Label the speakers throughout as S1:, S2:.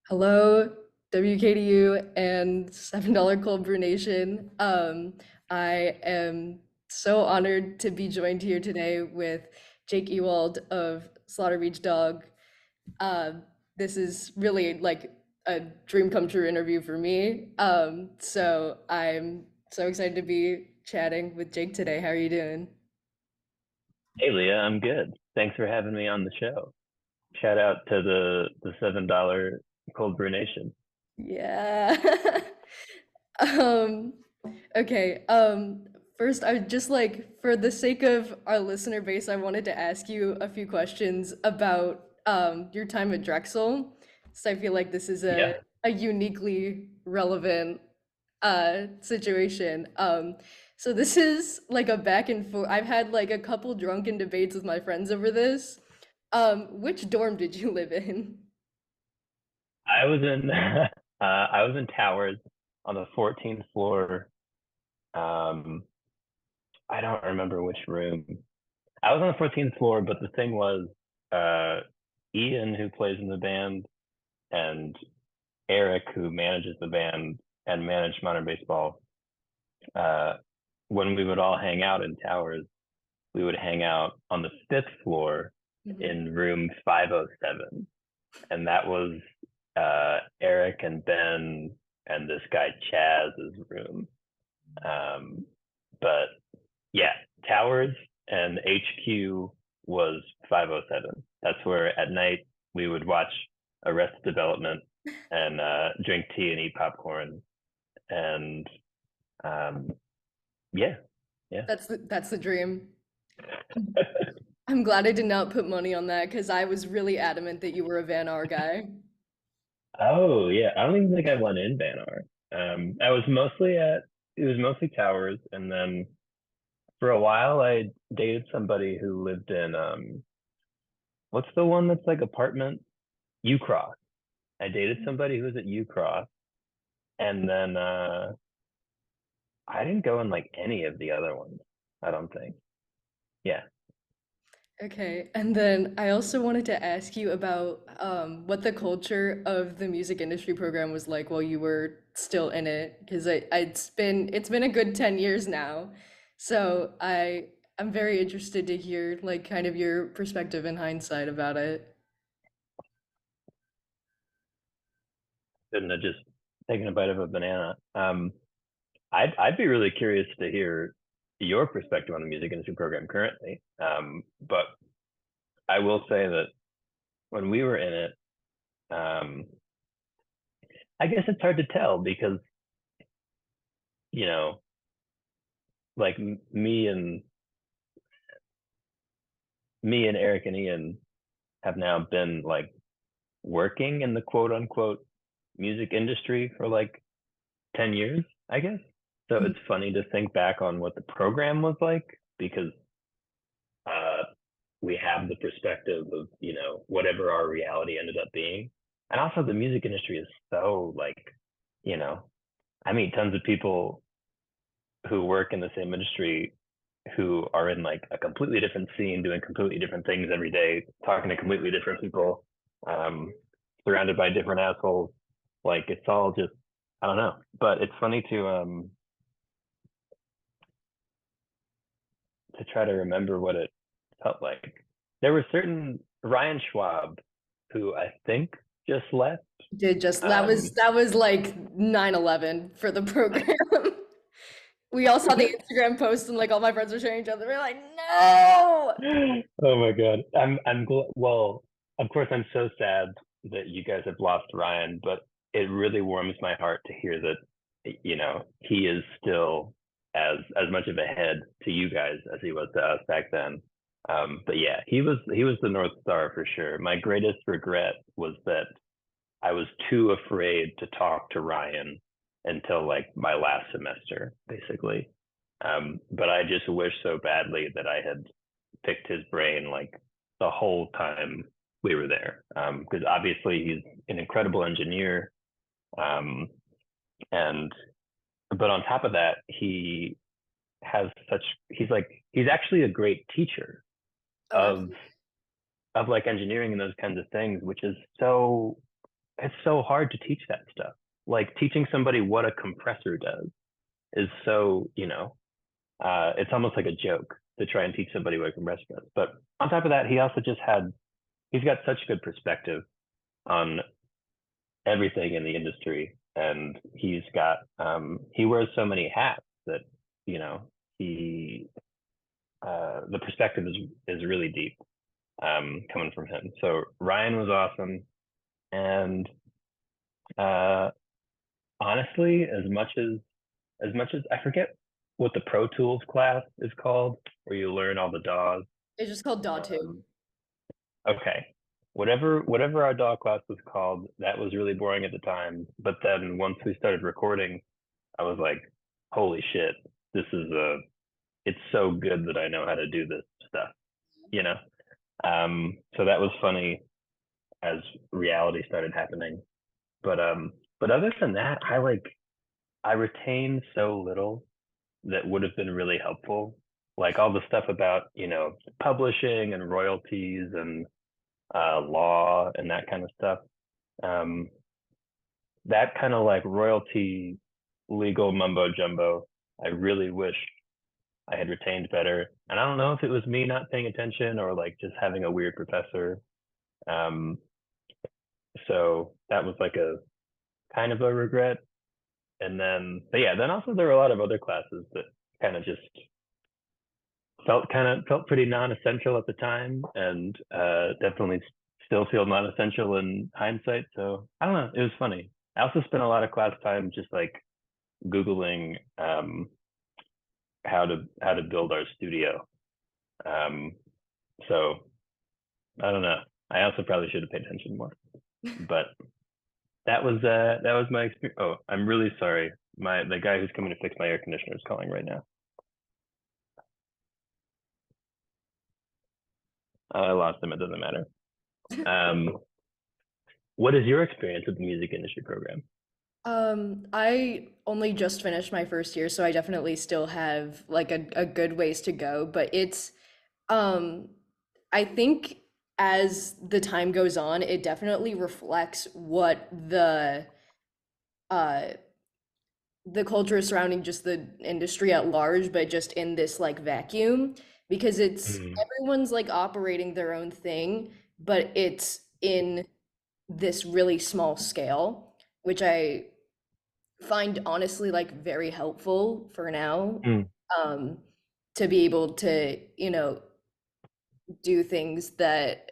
S1: Hello, WKDU and $7 Cold Brew Nation. I am so honored to be joined here today with Jake Ewald of Slaughter Beach Dog. Uh, this is really like a dream come true interview for me. So I'm so excited to be chatting with Jake today. How are you doing?
S2: Hey Leah, I'm good. Thanks for having me on the show. Shout out to the $7 Cold Brew Nation.
S1: Yeah. Um, okay. First, I just like for the sake of our listener base, I wanted to ask you a few questions about your time at Drexel. So I feel like this is
S2: Yeah.
S1: a uniquely relevant situation. So this is like a back and forth. I've had like a couple drunken debates with my friends over this. Which dorm did you live in?
S2: I was in I was in Towers on the 14th floor. Um, I don't remember which room. I was on the 14th floor, but the thing was, uh, Ian, who plays in the band, and Eric, who manages the band and managed modern baseball, uh, when we would all hang out in Towers, we would hang out on the fifth floor
S1: Mhm.
S2: in room 507. And that was Eric and Ben and this guy Chaz's room. Um, but yeah, Towers and HQ was 507. That's where at night we would watch Arrested Development and drink tea and eat popcorn. And um, yeah, yeah.
S1: That's the dream. I'm glad I did not put money on that because I was really adamant that you were a Van R guy.
S2: Oh yeah, I don't even think I went in Banner. I was mostly at it was mostly Towers, and then for a while I dated somebody who lived in what's the one that's like apartment? U Cross. I dated somebody who was at U Cross, and then I didn't go in like any of the other ones. I don't think. Yeah.
S1: Okay, and then I also wanted to ask you about what the culture of the music industry program was like while you were still in it, because it's been a good 10 years now. So I'm very interested to hear like kind of your perspective in hindsight about it.
S2: Shouldn't have just taken a bite of a banana. I'd be really curious to hear your perspective on the music industry program currently. But I will say that when we were in it, um, I guess it's hard to tell because you know, like me and Eric and Ian have now been like working in the quote unquote music industry for like 10 years, I guess. So it's funny to think back on what the program was like because uh, we have the perspective of, whatever our reality ended up being. And also the music industry is so like, you know, I meet tons of people who work in the same industry who are in like a completely different scene, doing completely different things every day, talking to completely different people, um, surrounded by different assholes. Like it's all just, I don't know. But it's funny to try to remember what it felt like. There were certain Ryan Schwab, who I think just left.
S1: Did just
S2: Um,
S1: that was like 9/11 for the program. We all saw the Instagram post and like all my friends were sharing each other. We're like, no.
S2: oh my god, well, of course I'm so sad that you guys have lost Ryan, but it really warms my heart to hear that he is still as much of a head to you guys as he was to us back then. But yeah, he was the North Star for sure. My greatest regret was that I was too afraid to talk to Ryan until like my last semester, basically. But I just wish so badly that I had picked his brain like the whole time we were there. Because obviously he's an incredible engineer. Um, and but on top of that, he's actually a great teacher
S1: Oh,
S2: of
S1: absolutely.
S2: like engineering and those kinds of things, which is so it's so hard to teach that stuff. Like teaching somebody what a compressor does is so, it's almost like a joke to try and teach somebody what a compressor does. But on top of that, he's got such good perspective on everything in the industry, and he wears so many hats that, you know, he the perspective is really deep, coming from him. So Ryan was awesome, and uh, honestly, as much as I forget what the Pro Tools class is called, where you learn all the DAWs.
S1: It's just called Daw 2.
S2: Um, okay, whatever our DAW class was called, that was really boring at the time. But then once we started recording, I was like, holy shit, this is a it's so good that I know how to do this stuff, you know. So that was funny as reality started happening. But other than that, I retained so little that would have been really helpful. Like all the stuff about, publishing and royalties and law and that kind of stuff. Um, that kind of like royalty legal mumbo jumbo, I really wish I had retained better. And I don't know if it was me not paying attention or like just having a weird professor. Um, so that was like a kind of a regret. And then, but yeah, then also there were a lot of other classes that kind of just felt pretty non-essential at the time, and definitely still feel non-essential in hindsight. So I don't know, it was funny. I also spent a lot of class time just like Googling how to build our studio. Um, so I don't know. I also probably should have paid attention more. But that was my experience. Oh, I'm really sorry. The guy who's coming to fix my air conditioner is calling right now. I lost him. It doesn't matter. Um, what is your experience with the music industry program?
S1: I only just finished my first year, so I definitely still have like a good ways to go, but um I think as the time goes on, it definitely reflects what uh the culture surrounding just the industry at large, but just in this like vacuum, because it's
S2: Mm,
S1: everyone's like operating their own thing, but it's in this really small scale, which I find honestly like very helpful for now,
S2: mm,
S1: um, to be able to, do things that,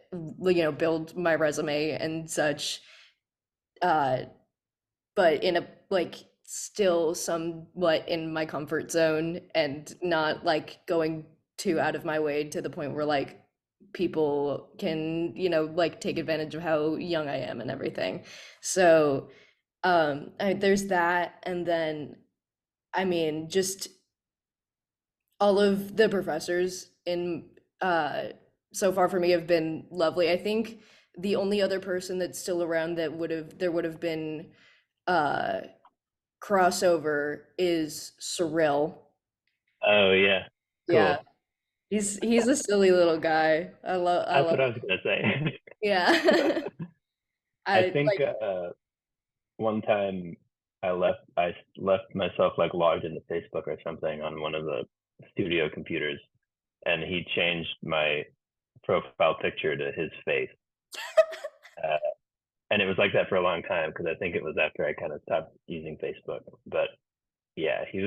S1: build my resume and such, uh, but in a like still somewhat in my comfort zone and not like going too out of my way to the point where like people can, like take advantage of how young I am and everything. So, there's that, and then I mean, just all of the professors in so far for me have been lovely. I think the only other person that's still around that would have been uh crossover is Cyril.
S2: oh yeah,
S1: Yeah,
S2: cool.
S1: he's a silly little guy. I
S2: That's
S1: love
S2: what I was
S1: him.
S2: gonna say.
S1: Yeah.
S2: I
S1: I
S2: think
S1: like
S2: one time I left myself like logged into Facebook or something on one of the studio computers, and he changed my profile picture to his face. Uh, and it was like that for a long time because I think it was after I kind of stopped using Facebook. But yeah, he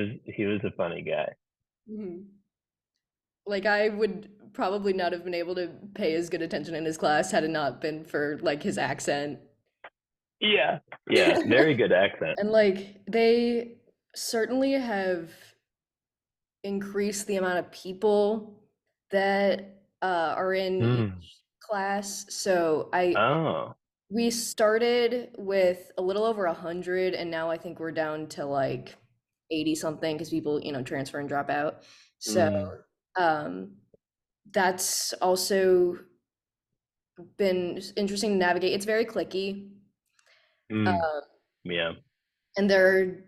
S2: was a funny guy.
S1: mhm. Like I would probably not have been able to pay as good attention in his class had it not been for like his accent.
S2: Yeah, yeah, very good accent.
S1: And like they certainly have increased the amount of people that are in
S2: Mm.
S1: each class. So I
S2: Oh.
S1: we started with a little over 100, and now I think we're down to like 80 something because people, transfer and drop out. So
S2: Mm.
S1: um that's also been interesting to navigate. It's very clicky.
S2: Mm.
S1: Uh,
S2: Yeah.
S1: and there are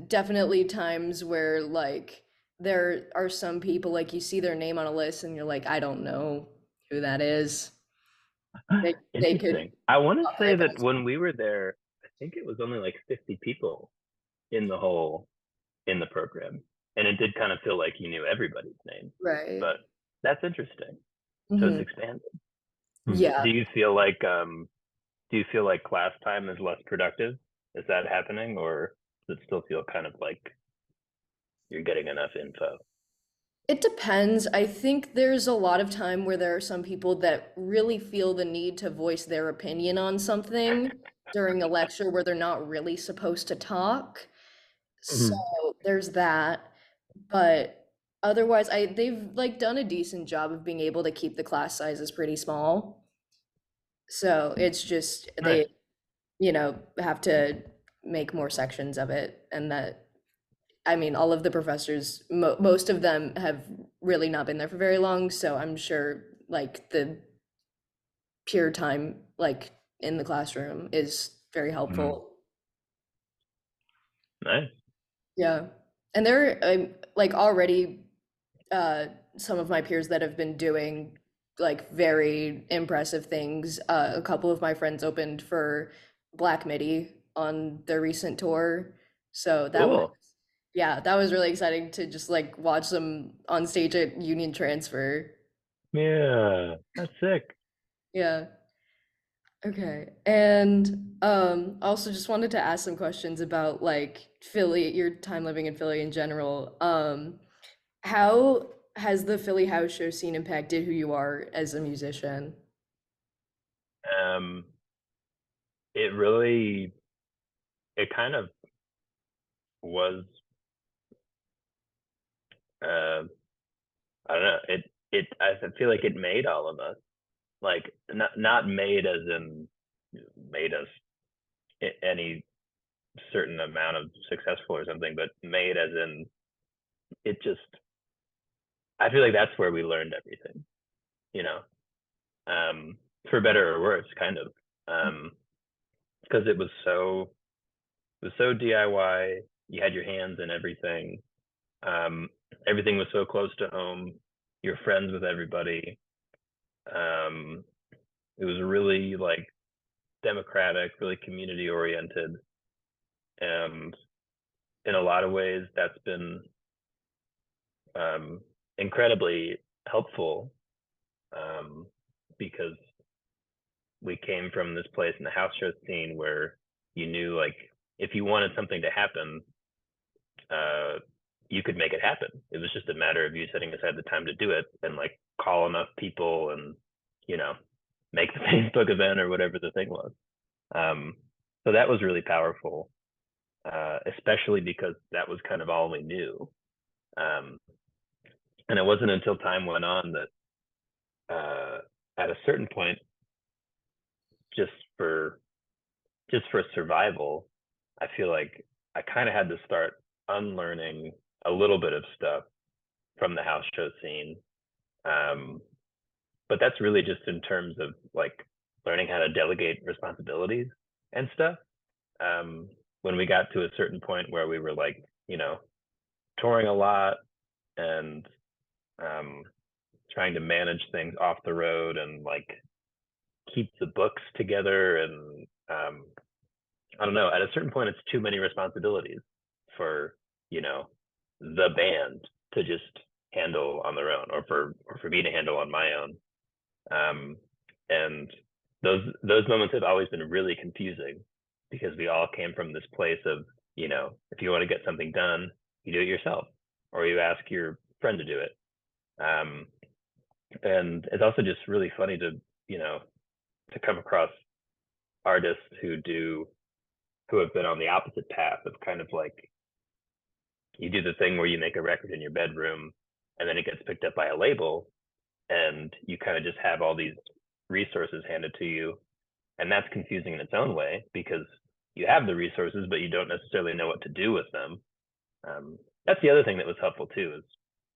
S1: definitely times where like there are some people like you see their name on a list and you're like, I don't know who that is. they could
S2: Interesting. I want to say
S1: apply
S2: that
S1: best.
S2: when we were there, I think it was only like 50 people in the whole in the program, and it did kind of feel like you knew everybody's name.
S1: Right.
S2: But that's interesting. So it's
S1: Hmm.
S2: expanded.
S1: Yeah.
S2: Do you feel like class time is less productive? Is that happening, or does it still feel kind of like you're getting enough info?
S1: It depends. I think there's a lot of time where there are some people that really feel the need to voice their opinion on something during a lecture where they're not really supposed to talk. So
S2: Mhm.
S1: there's that. But otherwise, they've like done a decent job of being able to keep the class sizes pretty small. So it's just
S2: Nice.
S1: have to make more sections of it, and that I mean, all of the professors, most of them have really not been there for very long, so I'm sure like the pure time like in the classroom is very
S2: Mhm.
S1: helpful.
S2: Nice.
S1: Yeah. And there are like already uh some of my peers that have been doing like very impressive things. A couple of my friends opened for Black Midi on their recent tour. So that was
S2: Cool.
S1: yeah, that was really exciting to just like watch them on stage at Union Transfer.
S2: Yeah, that's sick.
S1: Yeah. Okay. And also just wanted to ask some questions about like Philly, your time living in Philly in general. How has the Philly house show scene impacted who you are as a musician?
S2: Um, it really, it kind of was, uh, I don't know, I feel like it made all of us. Like, not made as in made us any certain amount of successful or something, but made as in it just, I feel like that's where we learned everything, you know, for better or worse, kind of, because it was so DIY. You had your hands in everything. Um, Everything was so close to home. You're friends with everybody. Um, it was really like democratic, really community oriented, and in a lot of ways, that's been um, incredibly helpful um, because we came from this place in the house show scene where you knew like if you wanted something to happen, uh, you could make it happen. It was just a matter of you setting aside the time to do it and like call enough people and you know make the Facebook event or whatever the thing was. Um, so that was really powerful, especially because that was kind of all we knew. Um, and it wasn't until time went on that at a certain point, just for just for survival, I feel like I kind of had to start unlearning a little bit of stuff from the house show scene. Um, but that's really just in terms of like learning how to delegate responsibilities and stuff. When we got to a certain point where we were like, touring a lot and um, trying to manage things off the road and like keep the books together and I don't know. At a certain point, it's too many responsibilities for you know the band to just handle on their own, or for me to handle on my own. Um, and those moments have always been really confusing because we all came from this place of if you want to get something done, you do it yourself, or you ask your friend to do it. Um, and it's also just really funny to you know to come across artists who have been on the opposite path of kind of like you do the thing where you make a record in your bedroom and then it gets picked up by a label and you kind of just have all these resources handed to you, and that's confusing in its own way because you have the resources but you don't necessarily know what to do with them. That's the other thing that was helpful too, is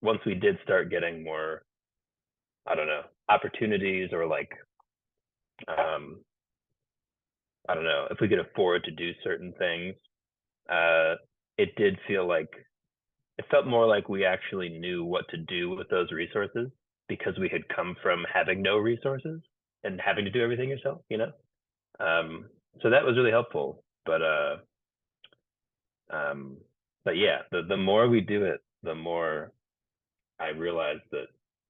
S2: once we did start getting more, I don't know, opportunities, or like um, I don't know, if we could afford to do certain things, uh, it did feel like it felt more like we actually knew what to do with those resources because we had come from having no resources. and having to do everything yourself, you know. So that was really helpful. Um, but yeah, the more we do it, the more I realized that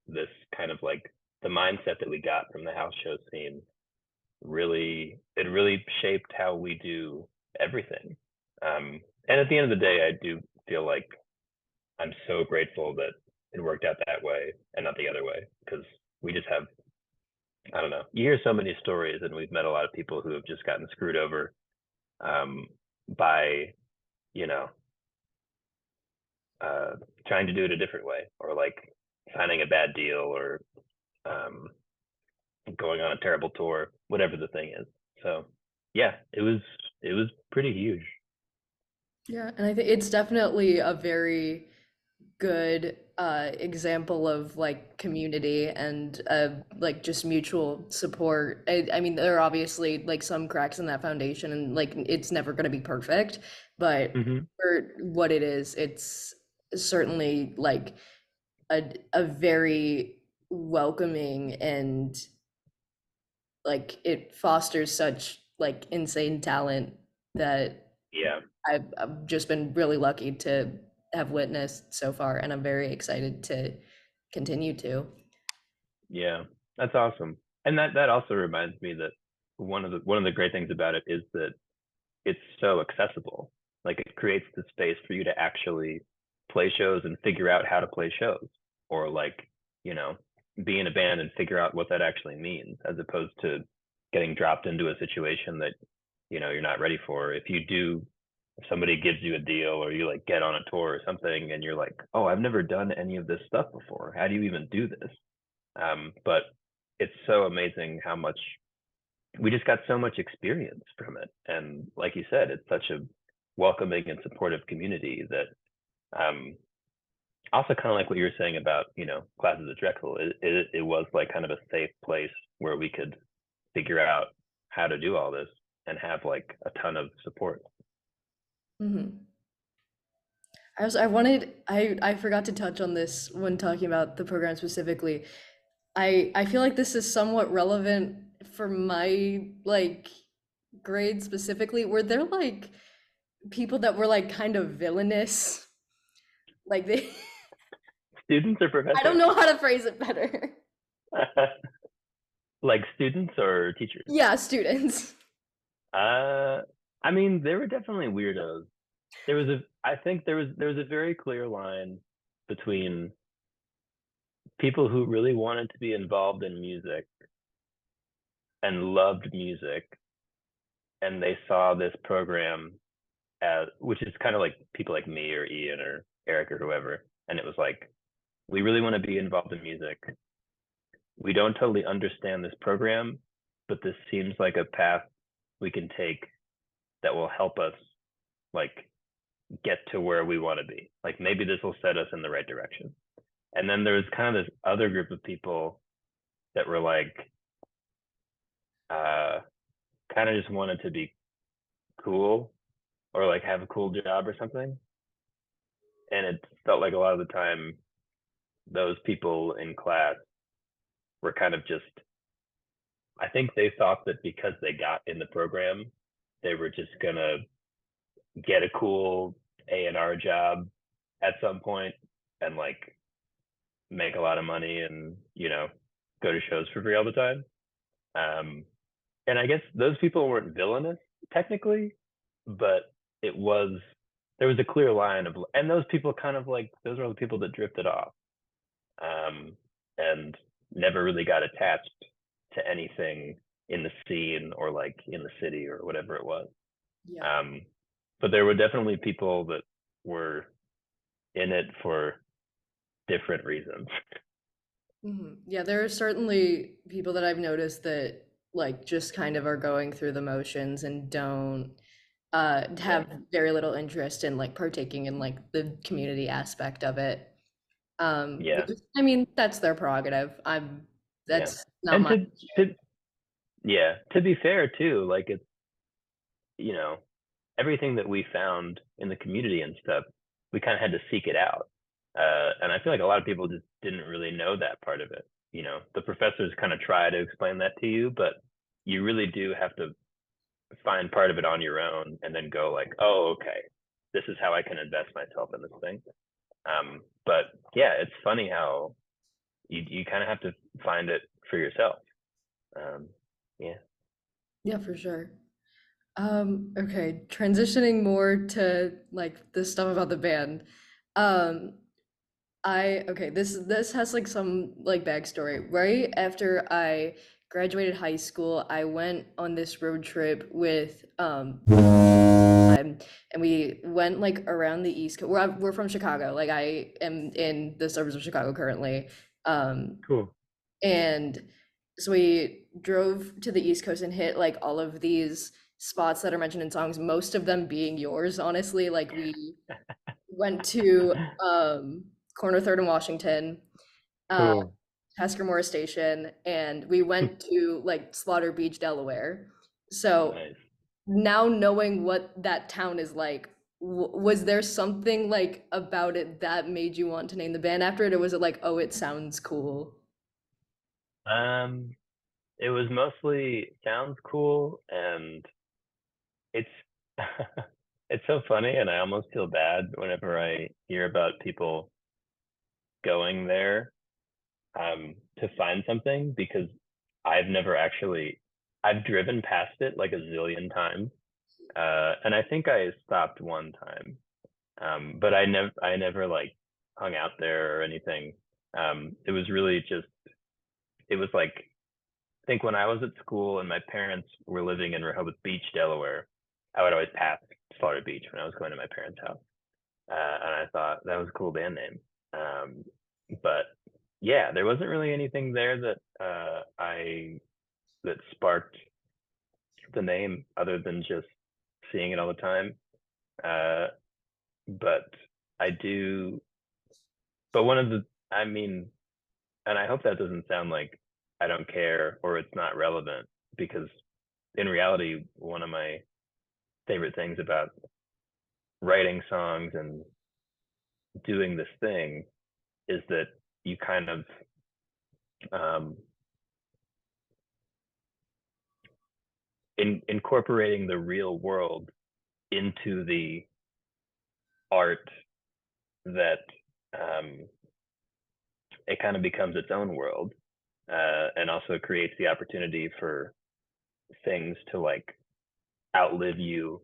S2: this kind of like the mindset that we got from the house show scene really shaped how we do everything. And at the end of the day, I do feel like I'm so grateful that it worked out that way and not the other way, because we just have, I don't know, you hear so many stories, and we've met a lot of people who have just gotten screwed over um, by, you know, uh, trying to do it a different way, or like signing a bad deal, or um, going on a terrible tour, whatever the thing is. So yeah, it was pretty huge.
S1: Yeah, and I think it's definitely a very good example of like community and like just mutual support. I mean, there are obviously like some cracks in that foundation, and like it's never going to be perfect, but
S2: Hmm.
S1: for what it is, it's certainly like a very welcoming, and like it fosters such like insane talent that
S2: Yeah,
S1: I've just been really lucky to have witnessed so far, and I'm very excited to continue to.
S2: yeah, that's awesome. And that also reminds me that one of the great things about it is that it's so accessible. Like it creates the space for you to actually play shows and figure out how to play shows, or like, you know, be in a band and figure out what that actually means, as opposed to getting dropped into a situation that, you're not ready for. If somebody gives you a deal, or you like get on a tour or something, and you're like, oh, I've never done any of this stuff before. How do you even do this? But it's so amazing how much we just got so much experience from it. And like you said, it's such a welcoming and supportive community that um, also kind of like what you were saying about, classes at Drexel, it was like kind of a safe place where we could figure out how to do all this and have like a ton of support.
S1: Hmm. I forgot to touch on this when talking about the program specifically. I feel like this is somewhat relevant for my like grade specifically. Were there like people that were like kind of villainous? Like they,
S2: Students or
S1: I don't
S2: professors?
S1: know how to phrase it better.
S2: Like students or teachers?
S1: Yeah, students.
S2: Uh, I mean, there were definitely weirdos. I think there was a very clear line between people who really wanted to be involved in music and loved music, and they saw this program as, which is kind of like people like me or Ian or Eric or whoever, and it was like, we really want to be involved in music. We don't totally understand this program, but this seems like a path we can take that will help us like get to where we want to be. Like maybe this will set us in the right direction. And then there's kind of this other group of people that were like, uh, kind of just wanted to be cool, or like have a cool job or something. And it felt like a lot of the time those people in class were kind of just, I think they thought that because they got in the program, they were just gonna get a cool A&R job at some point, and like make a lot of money, and go to shows for free all the time. Um, and I guess those people weren't villainous technically, but it was there was a clear line of, and those people kind of like, those are the people that drifted off, um, and never really got attached to anything in the scene or like in the city or whatever it was.
S1: Yeah.
S2: Um, but there were definitely people that were in it for different reasons.
S1: Yeah, there are certainly people that I've noticed that like just kind of are going through the motions and don't
S2: Yeah,
S1: have very little interest in like partaking in like the community aspect of it.
S2: yeah,
S1: Which is, I mean, that's their prerogative.
S2: yeah.
S1: That's not
S2: And
S1: my
S2: to yeah, to be fair too, like it's, you know, everything that we found in the community and stuff, we kind of had to seek it out. And I feel like a lot of people just didn't really know that part of it. the professors kind of try to explain that to you, but you really do have to find part of it on your own and then go like, oh, okay, this is how I can invest myself in this thing. But yeah, it's funny how you kind of have to find it for yourself. Um, yeah.
S1: Yeah, for sure. Okay, transitioning more to like the stuff about the band. Um, this has like some like backstory. Right after I graduated high school, I went on this road trip with and we went like around the East Coast. We're from Chicago. Like I am in the suburbs of Chicago currently. Um,
S2: Cool.
S1: and so we drove to the East Coast and hit like all of these spots that are mentioned in songs, most of them being yours, honestly. Like we went to Corner Third in Washington, uh,
S2: Cool.
S1: Tasker Morris Station, and we went to like Slaughter Beach, Delaware. So
S2: Nice.
S1: now knowing what that town is like, was there something like about it that made you want to name the band after it, or was it like, oh, it sounds cool?
S2: Um, it was mostly sounds cool, and it's it's so funny, and I almost feel bad whenever I hear about people going there to find something, because I've never actually I've driven past it like a zillion times, and I think I stopped one time, but I never like hung out there or anything. It was really just it was like I think when I was at school and my parents were living in Rehoboth Beach, Delaware, I would always pass Slaughter Beach when I was going to my parents' house, and I thought that was a cool band name. But yeah, there wasn't really anything there that I that sparked the name other than just seeing it all the time. Uh, but I do. But one of the, I mean, and I hope that doesn't sound like I don't care or it's not relevant, because in reality, one of my favorite things about writing songs and doing this thing is that you kind of um, incorporating the real world into the art, that um, it kind of becomes its own world, and also creates the opportunity for things to like outlive you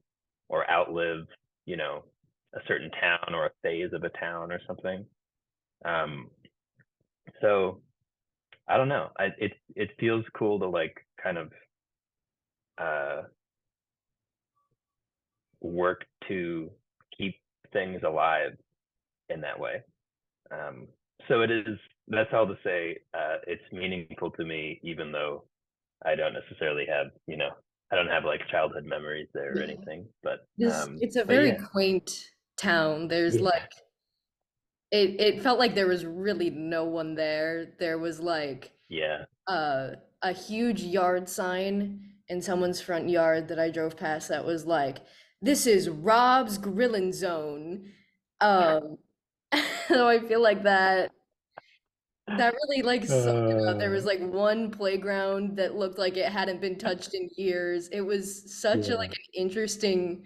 S2: or outlive, you know, a certain town or a phase of a town or something. Um, so I don't know. It feels cool to like kind of uh, work to keep things alive in that way. Um, so it is. That's all to say. It's meaningful to me, even though I don't necessarily have, I don't have like childhood memories there or
S1: Yeah.
S2: anything. But
S1: It's a
S2: but
S1: very
S2: yeah,
S1: quaint town. There's
S2: yeah,
S1: like it felt like there was really no one there. There was like
S2: yeah.
S1: a huge yard sign in someone's front yard that I drove past that was like, "This is Rob's grilling zone." Um, so I feel like that really like summed it up. There was
S2: Uh,
S1: like one playground that looked like it hadn't been touched in years. It was such a like
S2: yeah.
S1: an interesting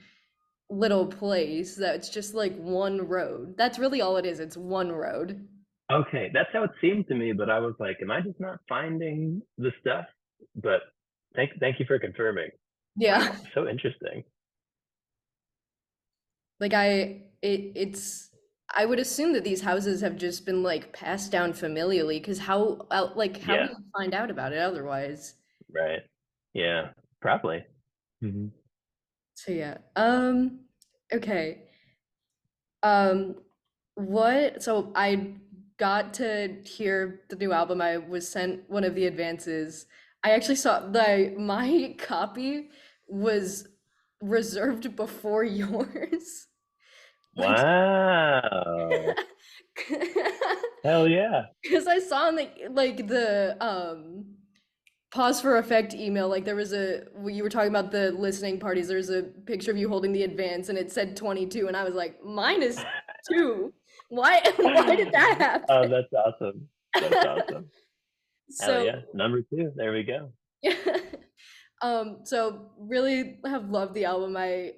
S1: little place that it's just like one road. That's really all it is. It's one road.
S2: Okay, that's how it seemed to me, but I was like, am I just not finding the stuff? But thank you for confirming.
S1: Yeah.
S2: Wow, so interesting.
S1: Like it's I would assume that these houses have just been like passed down familially because how do
S2: Yeah,
S1: you find out about it otherwise?
S2: right. Yeah, probably. Hmm.
S1: So yeah. Okay. Um so I got to hear the new album. I was sent one of the advances. I actually saw my copy was reserved before yours. Like
S2: Wow. Hell yeah.
S1: because I saw in the pause for effect email, like there was when you were talking about the listening parties, there's a picture of you holding the advance and it said 22 and I was like, mine is 2. Why why did that
S2: Oh,
S1: happen?
S2: that's awesome. That's awesome. Hell
S1: So
S2: yeah. Number two. There we go.
S1: so really have loved the album. I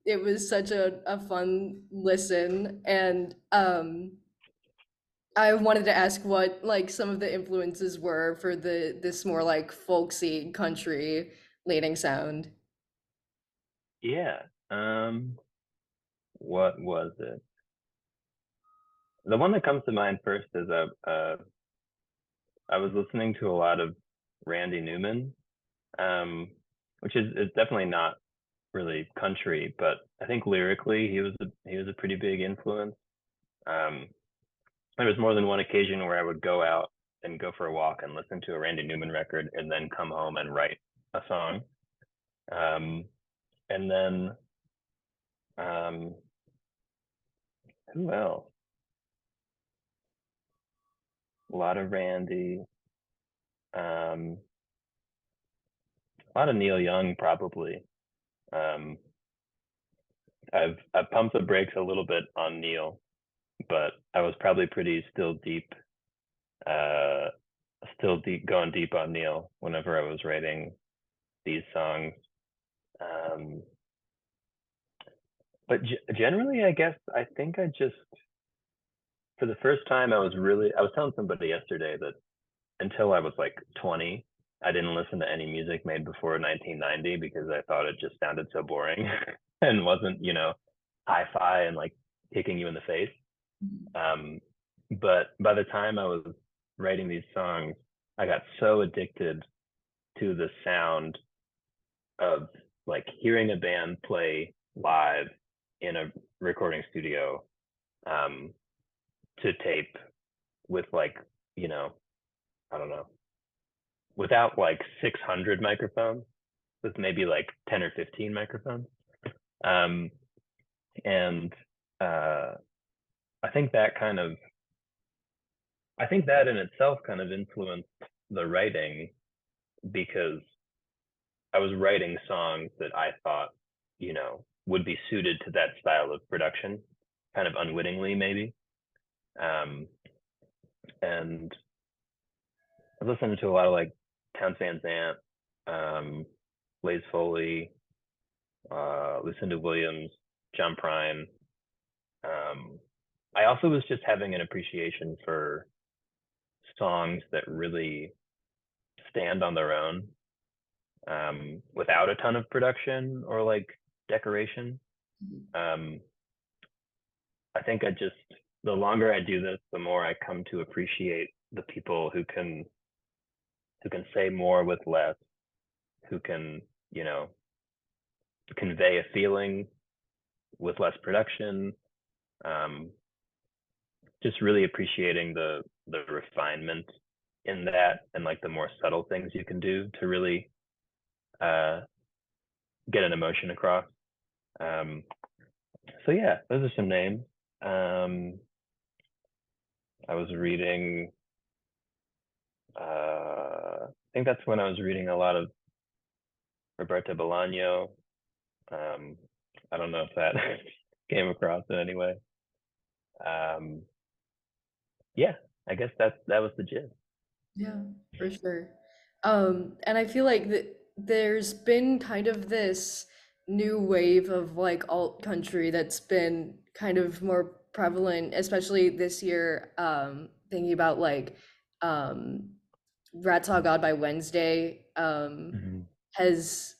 S1: it was such a fun listen, and I wanted to ask what like some of the influences were for this more like folksy country leaning sound.
S2: Yeah. What was it? The one that comes to mind first is I was listening to a lot of Randy Newman, um, which is definitely not really country, but I think lyrically he was a pretty big influence. Um, there was more than one occasion where I would go out and go for a walk and listen to a Randy Newman record and then come home and write a song. Um, and then um, who else? A lot of Randy, um, a lot of Neil Young probably. Um, I've pumped the brakes a little bit on Neil, but I was probably pretty uh, still deep, going deep on Neil whenever I was writing these songs. Um, but generally, I guess I think I just for the first time I was telling somebody yesterday that until I was like 20, I didn't listen to any music made before 1990 because I thought it just sounded so boring and wasn't, hi-fi and like kicking you in the face. Um, but by the time I was writing these songs, I got so addicted to the sound of like hearing a band play live in a recording studio, um, to tape with like, you know, I don't know, without like 600 microphones, with maybe like 10 or 15 microphones. Um, and uh, I think that kind of, I think that in itself kind of influenced the writing because I was writing songs that I thought, would be suited to that style of production, kind of unwittingly maybe. Um, and I was listening to a lot of like Townes Van Zandt, um, Blaze Foley, Lucinda Williams, John Prine. Um, I also was just having an appreciation for songs that really stand on their own, without a ton of production or like decoration. Um, I think the longer I do this, the more I come to appreciate the people who can say more with less, who can, you know, convey a feeling with less production. Um, just really appreciating the refinement in that and like the more subtle things you can do to really uh, get an emotion across. Um, so yeah, those are some names. I was reading. I think that's when I was reading a lot of Roberto Bolaño. Um, I don't know if that came across in any way. Um, yeah, I guess that was the gist.
S1: Yeah, for sure. And I feel like there's been kind of this new wave of like alt country that's been kind of more prevalent, especially this year. Thinking about like um, Rats All God by Wednesday
S2: Mhm.
S1: has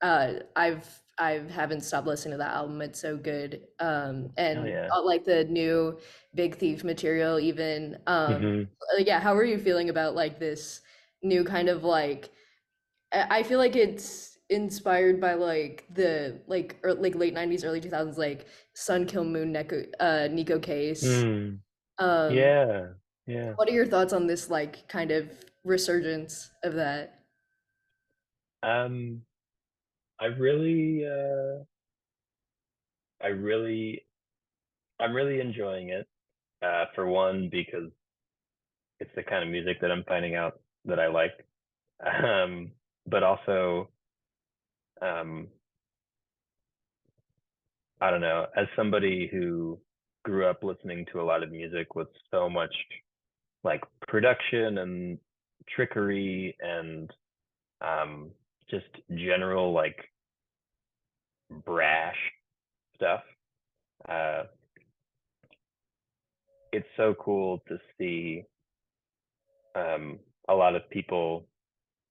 S1: I haven't stopped listening to that album. It's so good.
S2: Hell
S1: And
S2: yeah.
S1: like the new Big Thief material even.
S2: Hmm.
S1: Yeah, how are you feeling about like this new kind of like I feel like it's inspired by like the like late 90s early 2000s like Sun Kill Moon Nico Case.
S2: Mm.
S1: Um
S2: Yeah. Yeah.
S1: what are your thoughts on this like kind of resurgence of that?
S2: Um, I really, I really, I'm really enjoying it. For one, because it's the kind of music that I'm finding out that I like. But also, um, I don't know, as somebody who grew up listening to a lot of music with so much like production and trickery and just general like brash stuff. Uh, it's so cool to see um, a lot of people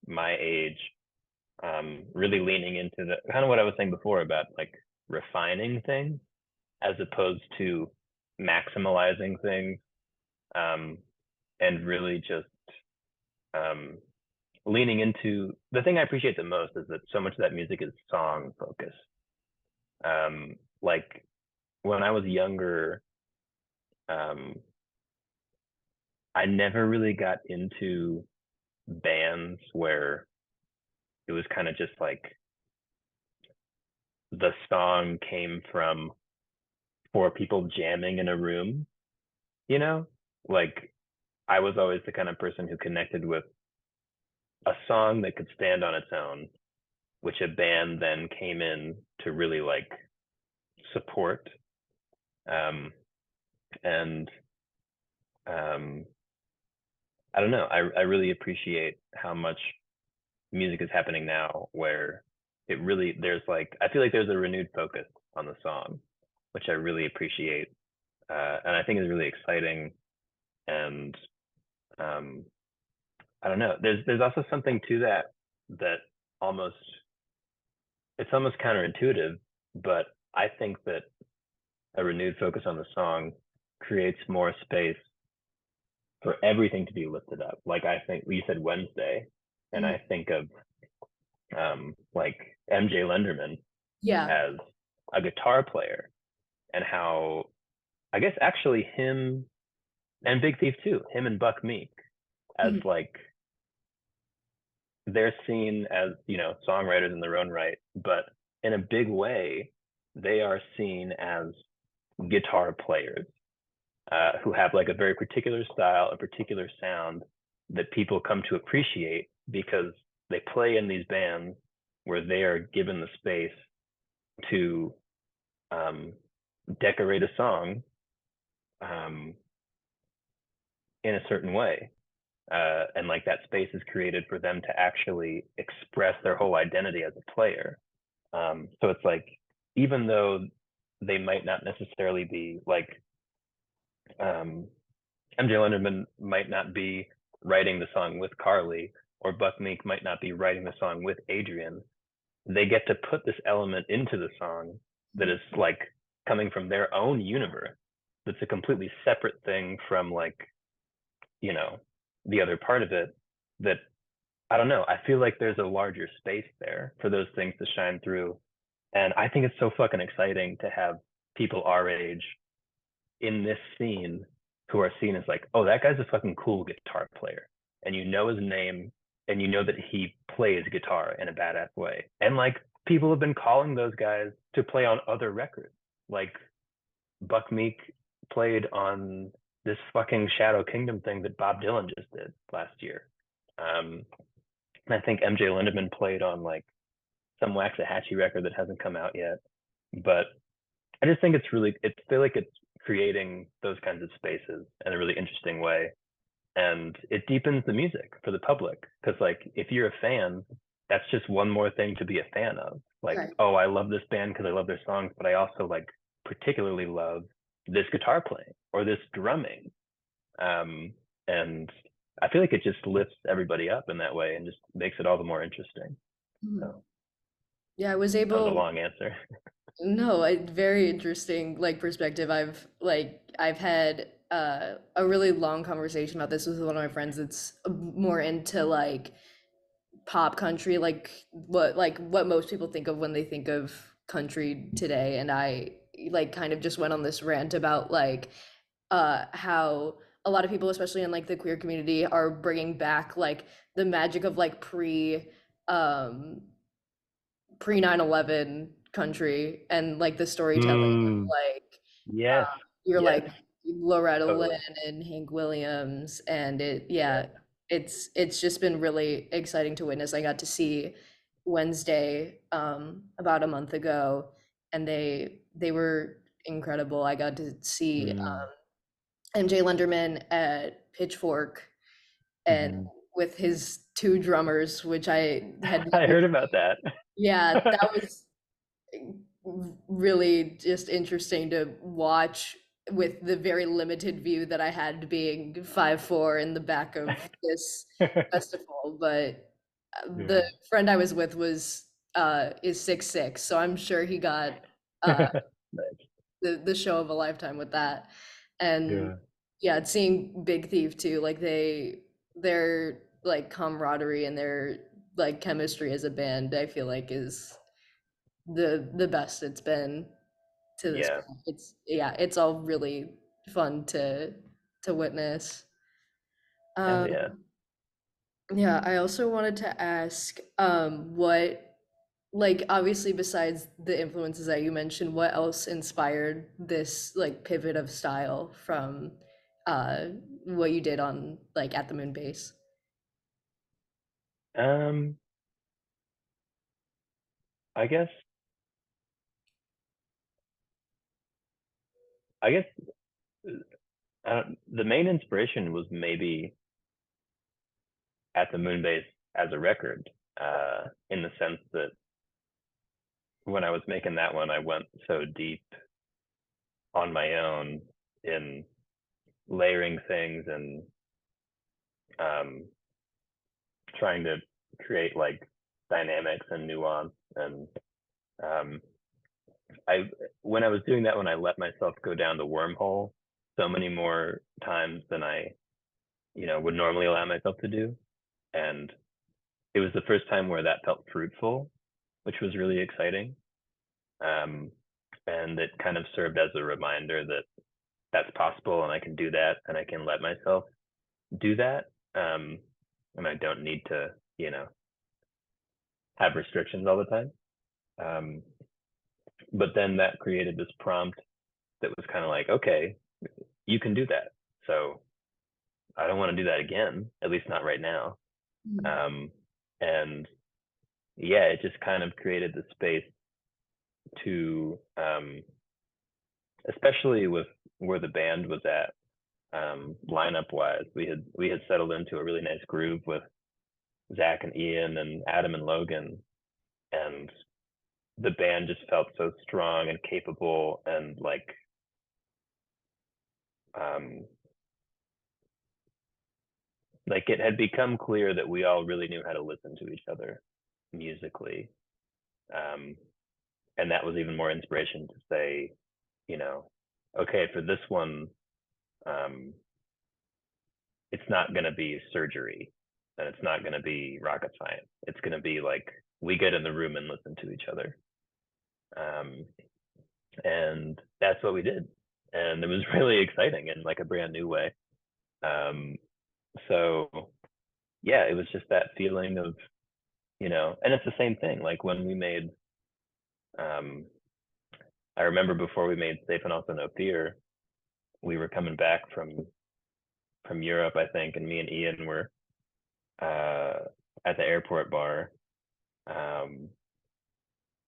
S2: my age really leaning into the kind of what I was saying before about like refining things as opposed to maximalizing things, um, and really just um, leaning into the thing I appreciate the most is that so much of that music is song focused. Like when I was younger, um, I never really got into bands where it was kind of just like the song came from four people jamming in a room, you know? Like I was always the kind of person who connected with a song that could stand on its own, which a band then came in to really like support. Um, and um, I don't know, I really appreciate how much music is happening now where it really, there's like, I feel like there's a renewed focus on the song, which I really appreciate. And I think is really exciting. And um, I don't know. There's also something to that that almost it's almost counterintuitive, but I think that a renewed focus on the song creates more space for everything to be lifted up. Like I think you said Wednesday, and
S1: Mhm.
S2: I think of like MJ Lenderman
S1: Yeah.
S2: as a guitar player and how I guess actually him and Big Thief too, him and Buck Meek as
S1: Mhm.
S2: like they're seen as songwriters in their own right, but in a big way they are seen as guitar players who have like a very particular style, a particular sound that people come to appreciate because they play in these bands where they are given the space to um, decorate a song um, in a certain way. And like that space is created for them to actually express their whole identity as a player. So it's like, even though they might not necessarily be like, um, MJ Lenderman might not be writing the song with Carly, or Buck Meek might not be writing the song with Adrian. They get to put this element into the song that is like coming from their own universe. That's a completely separate thing from like, you know, the other part of it that I don't know. I feel like there's a larger space there for those things to shine through. And I think it's so fucking exciting to have people our age in this scene who are seen as like, oh, that guy's a fucking cool guitar player. And you know his name and you know that he plays guitar in a badass way. And like people have been calling those guys to play on other records. Like Buck Meek played on this fucking Shadow Kingdom thing that Bob Dylan just did last year. Um, and I think MJ Lindemann played on like some Waxahachie record that hasn't come out yet. But I just think I feel like it's creating those kinds of spaces in a really interesting way. And it deepens the music for the public. Because like if you're a fan, that's just one more thing to be a fan of. Like,
S1: Right.
S2: oh, I love this band because I love their songs, but I also like particularly love this guitar playing or this drumming. Um, and I feel like it just lifts everybody up in that way and just makes it all the more interesting.
S1: Mhm.
S2: So
S1: Yeah, I was
S2: that was a
S1: able,
S2: long answer.
S1: no, very interesting like perspective. I've had a really long conversation about this with one of my friends that's more into like pop country, like what most people think of when they think of country today. And I like kind of just went on this rant about like how a lot of people, especially in like the queer community, are bringing back like the magic of like um pre 9/11 country and like the storytelling of
S2: Mm,
S1: like
S2: yes,
S1: you're
S2: yes,
S1: like Loretta Lynn
S2: totally.
S1: and Hank Williams, and
S2: Yeah.
S1: it's just been really exciting to witness. I got to see Wednesday about a month ago, and they were incredible. I got to see
S2: Mm,
S1: MJ Lenderman at Pitchfork, and
S2: mhm.
S1: with his two drummers, which I had
S2: I
S1: never
S2: heard about
S1: seen.
S2: that.
S1: Yeah, that was really just interesting to watch with the very limited view that I had being 5'4" in the back of this festival. But the
S2: Yeah.
S1: friend I was with is 6'6", so I'm sure he got uh
S2: Nice.
S1: the show of a lifetime with that. And
S2: Yeah.
S1: yeah, seeing Big Thief too, like their like camaraderie and their like chemistry as a band, I feel like is the best it's been to this
S2: Yeah.
S1: point. It's yeah, it's all really fun to witness.
S2: Hell yeah.
S1: Um, yeah, I also wanted to ask, what like obviously besides the influences that you mentioned, what else inspired this like pivot of style from uh what you did on like at the moon base?
S2: Um, I guess I guess the main inspiration was maybe at the Moonbase as a record, in the sense that when I was making that one, I went so deep on my own in layering things and um, trying to create like dynamics and nuance. And um, I, when I was doing that, when I let myself go down the wormhole so many more times than I, would normally allow myself to do, and it was the first time where that felt fruitful, which was really exciting. Um, and it kind of served as a reminder that that's possible and I can do that and I can let myself do that. And I don't need to, have restrictions all the time. Um, but then that created this prompt that was kind of like, okay, you can do that. So I don't want to do that again, at least not right now.
S1: Mm.
S2: Um, and yeah, it just kind of created the space to, especially with where the band was at, lineup wise, we had settled into a really nice groove with Zach and Ian and Adam and Logan, and the band just felt so strong and capable and um, like it had become clear that we all really knew how to listen to each other musically, um, and that was even more inspiration to say, you know, okay, for this one, um, it's not going to be surgery and it's not going to be rocket science. It's going to be like we get in the room and listen to each other. Um, and that's what we did. And it was really exciting in like a brand new way. Um, so yeah, it was just that feeling of, and it's the same thing. Like when we made, um, I remember before we made Safe and Also No Fear, we were coming back from Europe, I think, and me and Ian were uh, at the airport bar. Um,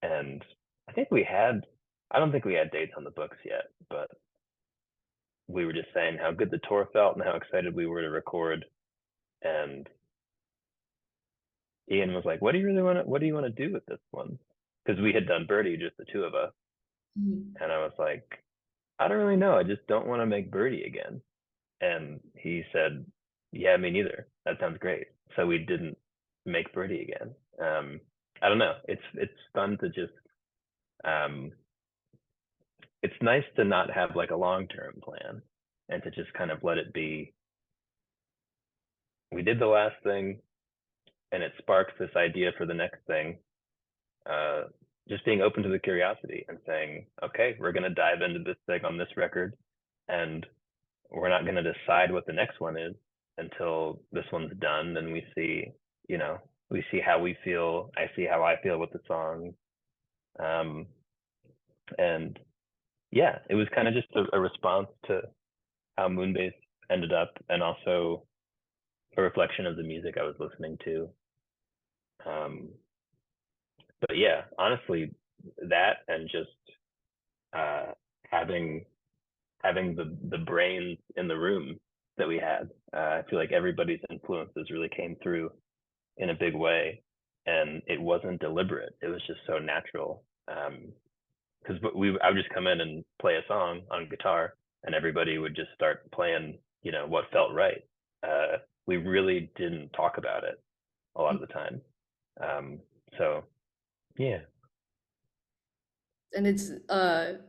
S2: and I think I don't think we had dates on the books yet, but we were just saying how good the tour felt and how excited we were to record. And Ian was like, what do you want to do with this one? Because we had done Birdie, just the two of us.
S1: Mm.
S2: And I was like, I don't really know. I just don't want to make Birdie again. And he said, yeah, me neither. That sounds great. So we didn't make Birdie again. I don't know. It's fun to just, um, it's nice to not have like a long-term plan and to just kind of let it be. We did the last thing and it sparks this idea for the next thing. Uh, just being open to the curiosity and saying, okay, we're going to dive into this thing on this record and we're not going to decide what the next one is until this one's done. And you know, we see how we feel. I see how I feel with the song. Um, and yeah, it was kind of just a response to how Moonbase ended up and also a reflection of the music I was listening to. Um, but yeah, honestly, that and just uh, having having the brains in the room that we had. I feel like everybody's influences really came through in a big way, and it wasn't deliberate. It was just so natural. Because I would just come in and play a song on guitar, and everybody would just start playing, what felt right. We really didn't talk about it a lot of the time. So yeah.
S1: And it's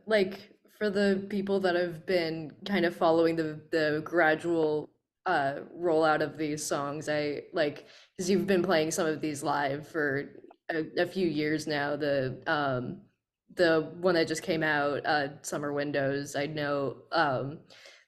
S1: like for the people that have been kind of following the gradual rollout of these songs, I like because you've been playing some of these live for a few years now. The one that just came out, Summer Windows, I know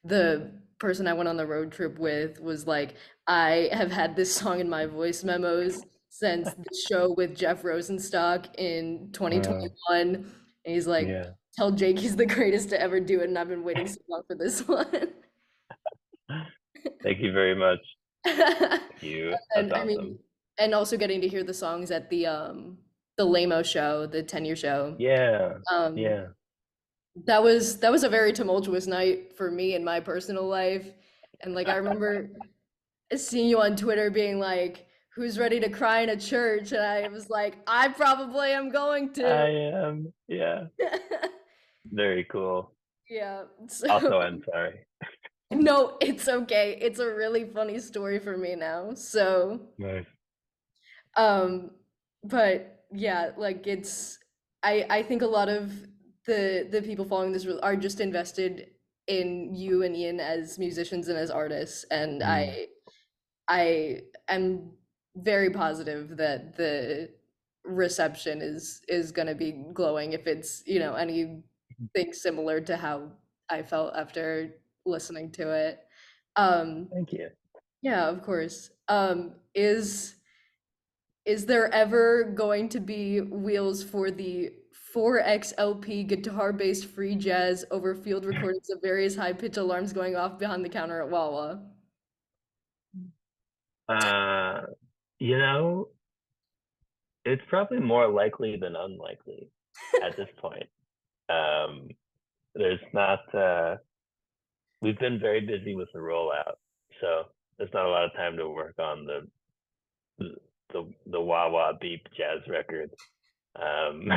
S1: the person I went on the road trip with was like, I have had this song in my voice memos since the show with Jeff Rosenstock in
S2: Uh,
S1: 2021. And he's like,
S2: yeah.
S1: tell Jake he's the greatest to ever do it, and I've been waiting so long for this one.
S2: Thank you very much. Thank you. That's
S1: And I mean,
S2: awesome.
S1: and also getting to hear the songs at the Lamo show, the 10-year show.
S2: Yeah.
S1: Um,
S2: Yeah.
S1: that was a very tumultuous night for me in my personal life. And like I remember seeing you on Twitter being like, "Who's ready to cry in a church?" And I was like, "I probably am going to."
S2: I am. Yeah. Very cool.
S1: Yeah.
S2: Also,
S1: So
S2: I'm sorry.
S1: no, it's okay. It's a really funny story for me now. So,
S2: Nice.
S1: um, but yeah, like I think a lot of the people following this are just invested in you and Ian as musicians and as artists, and
S2: Mm.
S1: I am very positive that the reception is going to be glowing if it's, anything similar to how I felt after listening to it. Um,
S2: Thank you.
S1: yeah, of course. Is there ever going to be wheels for the 4XLP guitar-based free jazz over field recordings of various high-pitch alarms going off behind the counter at Wawa?
S2: Uh, you know, it's probably more likely than unlikely at this point. Um, there's not, we've been very busy with the rollout, so there's not a lot of time to work on the wah wah beep jazz record. Um,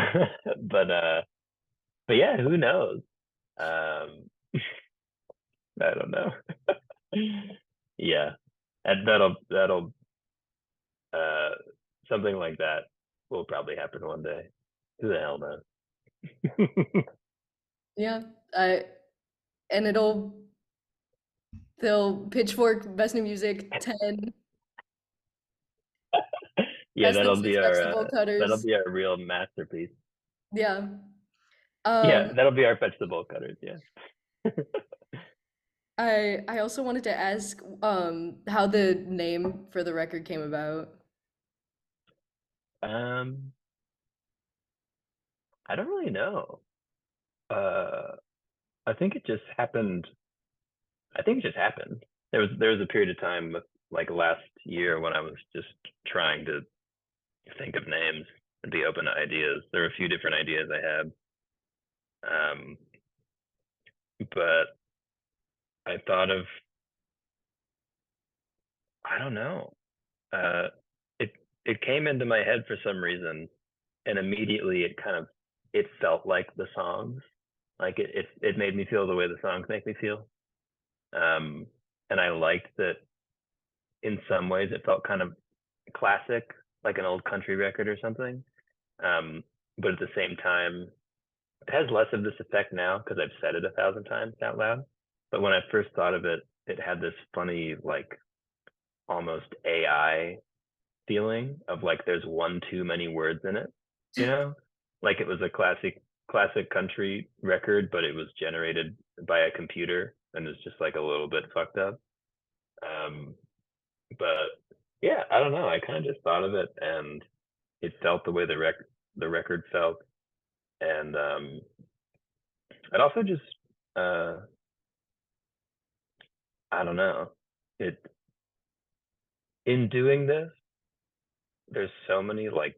S2: but uh, but yeah, who knows? Um, I don't know. Yeah, and that'll uh something like that will probably happen one day. Who the hell knows?
S1: Yeah, I and they'll pitchfork best new music 10,
S2: Yeah,
S1: best things since vegetable
S2: that'll
S1: cutters.
S2: be our real masterpiece.
S1: Yeah.
S2: Yeah,
S1: Um,
S2: that'll be our vegetable cutters. Yeah.
S1: I also wanted to ask how the name for the record came about.
S2: Um, I don't really know. Uh, I think it just happened. I think it just happened. There was a period of time, like last year, when I was just trying to think of names and be open to ideas. There were a few different ideas I had, but I thought of, I don't know. Uh, it it came into my head for some reason, and immediately it felt like the songs. Like it made me feel the way the songs make me feel. Um, and I liked that in some ways it felt kind of classic, like an old country record or something. Um, but at the same time, it has less of this effect now because I've said it 1,000 times out loud. But when I first thought of it, it had this funny, like almost AI feeling of like there's one too many words in it, you know? Like it was a classic country record, but it was generated by a computer and it's just like a little bit fucked up. Um, but yeah, I don't know. I kind of just thought of it and it felt the way the record felt. And it also just uh I don't know. It in doing this, there's so many like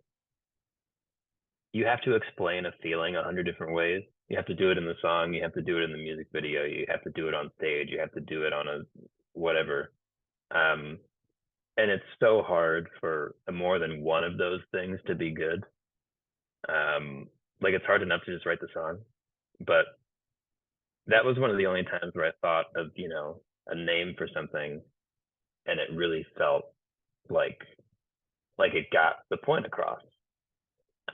S2: you have to explain a feeling 100 different ways. You have to do it in the song, you have to do it in the music video, you have to do it on stage, you have to do it on a whatever. Um, and it's so hard for more than one of those things to be good. Um, like it's hard enough to just write the song, but that was one of the only times where I thought of, a name for something and it really felt like it got the point across.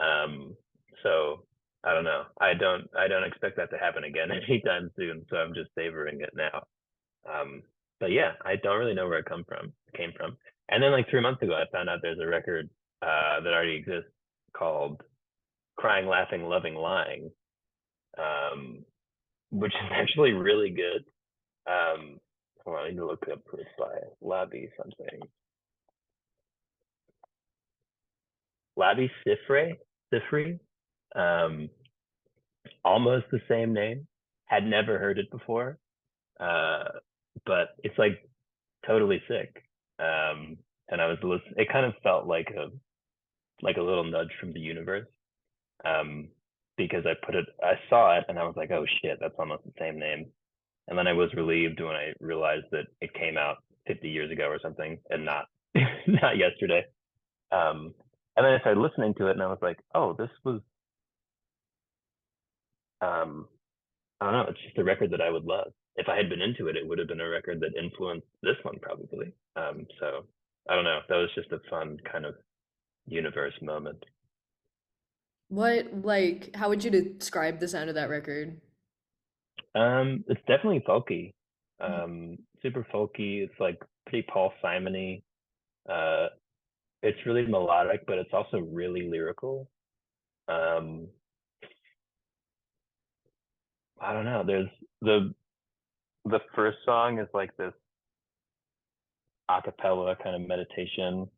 S2: Um, so I don't know. I don't expect that to happen again anytime soon. So I'm just savoring it now. Um, but yeah, I don't really know where it came from. And then like 3 months ago, I found out there's a record that already exists called "Crying, Laughing, Loving, Lying," um, which is actually really good. Hold on, I need to look up this by Labi something. Labi Sifri. Um, almost the same name. Had never heard it before, uh, but it's like totally sick. And I was listening. It kind of felt like a little nudge from the universe. Um, because I saw it, and I was like, oh shit, that's almost the same name. And then I was relieved when I realized that it came out 50 years ago or something, and not not yesterday. Um, and then I started listening to it, and I was like, oh, this was um, I don't know. It's just a record that I would love. If I had been into it, it would have been a record that influenced this one probably. So I don't know. That was just a fun kind of universe moment.
S1: How would you describe the sound of that record?
S2: It's definitely folky. Super folky. It's like pretty Paul Simony. Uh, it's really melodic, but it's also really lyrical. Um, I don't know. There's the the first song is like this a cappella kind of meditation,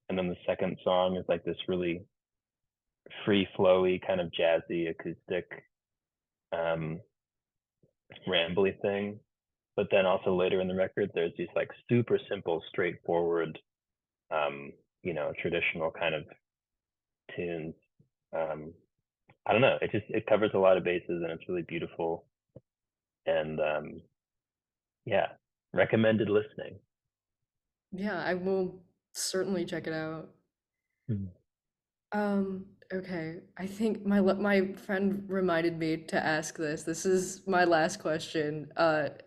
S2: and then the second song is like this really free flowy kind of jazzy acoustic um rambly thing. But then also later in the record there's these like super simple straightforward um traditional kind of tunes. um I don't know, it covers a lot of bases and it's really beautiful. And yeah, recommended listening.
S1: Yeah, I will certainly check it out.
S2: Mhm.
S1: Okay. I think my friend reminded me to ask this. This is my last question.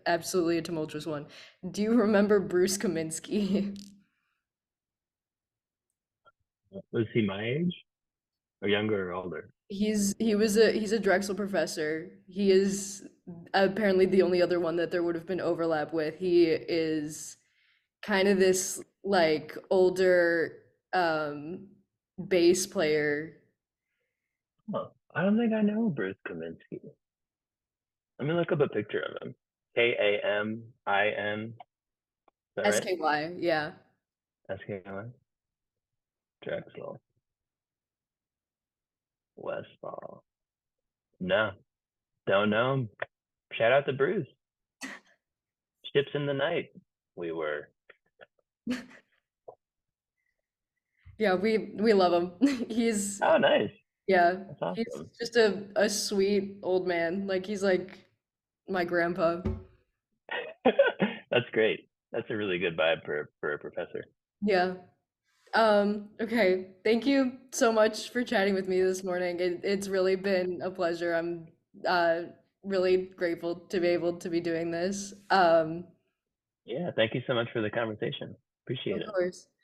S1: Absolutely a tumultuous one. Do you remember Bruce Kaminsky?
S2: Was he my age or younger or older?
S1: He's a Drexel professor. He is apparently the only other one that there would have been overlap with. He is kind of this like older bass player.
S2: Huh. I don't think I know Bruce Kaminsky. Let me look up a picture of him. Kamin. Is that right?
S1: SKY, yeah.
S2: SKY. Drexel. Westfall. No, don't know him. Shout out to Bruce. Ships in the night. We were.
S1: Yeah, we love him. He's
S2: Oh, nice.
S1: yeah,
S2: That's
S1: he's
S2: awesome.
S1: just a sweet old man. Like he's like my grandpa.
S2: That's great. That's a really good vibe for a professor.
S1: Yeah. Okay. Thank you so much for chatting with me this morning. It's really been a pleasure. I'm uh really grateful to be able to be doing this.
S2: Yeah, thank you so much for the conversation. Appreciate
S1: Of
S2: it.
S1: course.